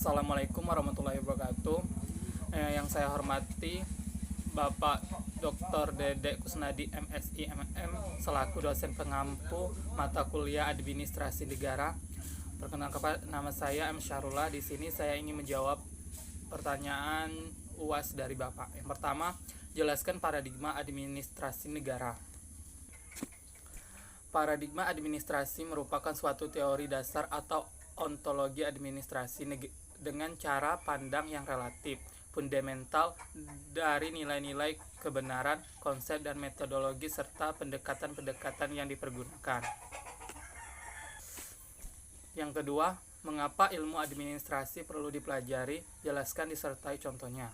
Assalamualaikum warahmatullahi wabarakatuh. Yang saya hormati Bapak Dr. Dede Kusnadi MSI MM selaku dosen pengampu mata kuliah Administrasi Negara. Perkenalkan, nama saya M. Syarullah. Di sini saya ingin menjawab pertanyaan UAS dari Bapak. Yang pertama, jelaskan paradigma administrasi negara. Paradigma administrasi merupakan suatu teori dasar atau ontologi administrasi dengan cara pandang yang relatif, fundamental dari nilai-nilai kebenaran, konsep dan metodologi serta pendekatan-pendekatan yang dipergunakan. Yang kedua, mengapa ilmu administrasi perlu dipelajari? Jelaskan disertai contohnya.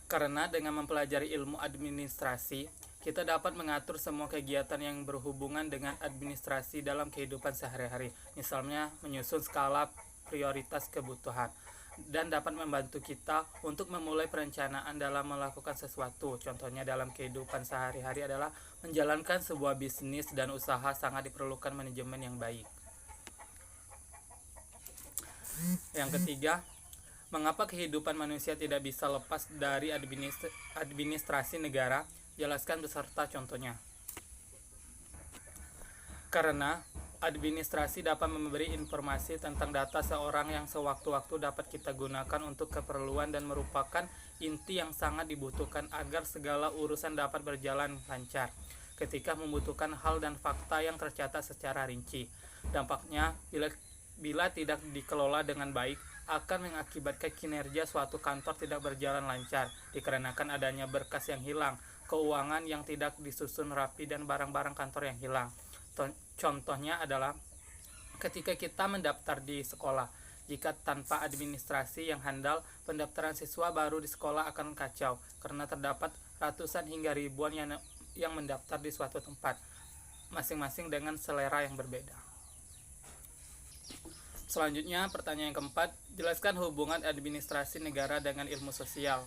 Karena dengan mempelajari ilmu administrasi, kita dapat mengatur semua kegiatan yang berhubungan dengan administrasi dalam kehidupan sehari-hari, misalnya menyusun skala prioritas kebutuhan, dan dapat membantu kita untuk memulai perencanaan dalam melakukan sesuatu. Contohnya dalam kehidupan sehari-hari adalah menjalankan sebuah bisnis dan usaha sangat diperlukan manajemen yang baik. Yang ketiga, mengapa kehidupan manusia tidak bisa lepas dari administrasi negara? Jelaskan beserta contohnya. Karena administrasi dapat memberi informasi tentang data seorang yang sewaktu-waktu dapat kita gunakan untuk keperluan dan merupakan inti yang sangat dibutuhkan agar segala urusan dapat berjalan lancar ketika membutuhkan hal dan fakta yang tercatat secara rinci. Dampaknya, bila tidak dikelola dengan baik, akan mengakibatkan kinerja suatu kantor tidak berjalan lancar, dikarenakan adanya berkas yang hilang, keuangan yang tidak disusun rapi, dan barang-barang kantor yang hilang. Contohnya adalah ketika kita mendaftar di sekolah. Jika tanpa administrasi yang handal, pendaftaran siswa baru di sekolah akan kacau, karena terdapat ratusan hingga ribuan yang mendaftar di suatu tempat, masing-masing dengan selera yang berbeda. Selanjutnya, pertanyaan yang keempat, jelaskan hubungan administrasi negara dengan ilmu sosial.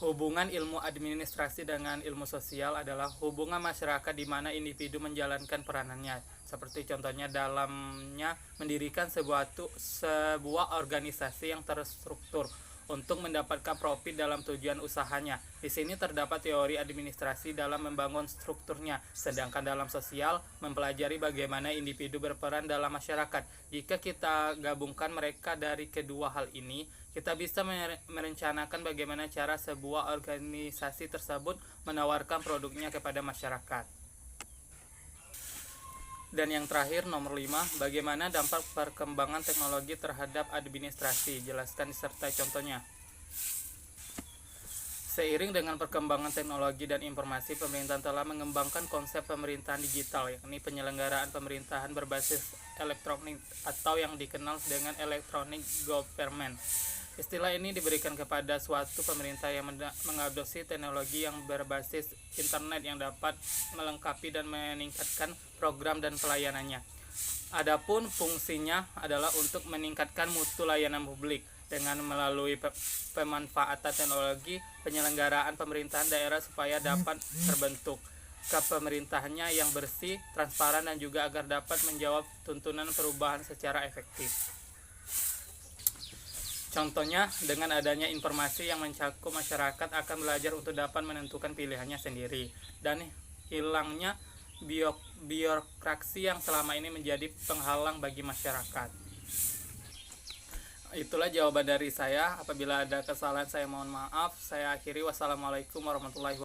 Hubungan ilmu administrasi dengan ilmu sosial adalah hubungan masyarakat di mana individu menjalankan peranannya, seperti contohnya dalamnya mendirikan sebuah organisasi yang terstruktur untuk mendapatkan profit dalam tujuan usahanya. Di sini terdapat teori administrasi dalam membangun strukturnya, sedangkan dalam sosial mempelajari bagaimana individu berperan dalam masyarakat. Jika kita gabungkan mereka dari kedua hal ini, kita bisa merencanakan bagaimana cara sebuah organisasi tersebut menawarkan produknya kepada masyarakat. Dan yang terakhir, nomor 5, bagaimana dampak perkembangan teknologi terhadap administrasi? Jelaskan disertai contohnya. Seiring dengan perkembangan teknologi dan informasi, pemerintah telah mengembangkan konsep pemerintahan digital, yakni penyelenggaraan pemerintahan berbasis elektronik atau yang dikenal dengan electronic government. Istilah ini diberikan kepada suatu pemerintah yang mengadopsi teknologi yang berbasis internet yang dapat melengkapi dan meningkatkan program dan pelayanannya. Adapun fungsinya adalah untuk meningkatkan mutu layanan publik dengan melalui pemanfaatan teknologi penyelenggaraan pemerintahan daerah supaya dapat terbentuk kepemerintahannya yang bersih, transparan, dan juga agar dapat menjawab tuntunan perubahan secara efektif. Contohnya, dengan adanya informasi yang mencakup, masyarakat akan belajar untuk dapat menentukan pilihannya sendiri, dan hilangnya birokrasi yang selama ini menjadi penghalang bagi masyarakat. Itulah jawaban dari saya. Apabila ada kesalahan, saya mohon maaf. Saya akhiri. Wassalamualaikum warahmatullahi wabarakatuh.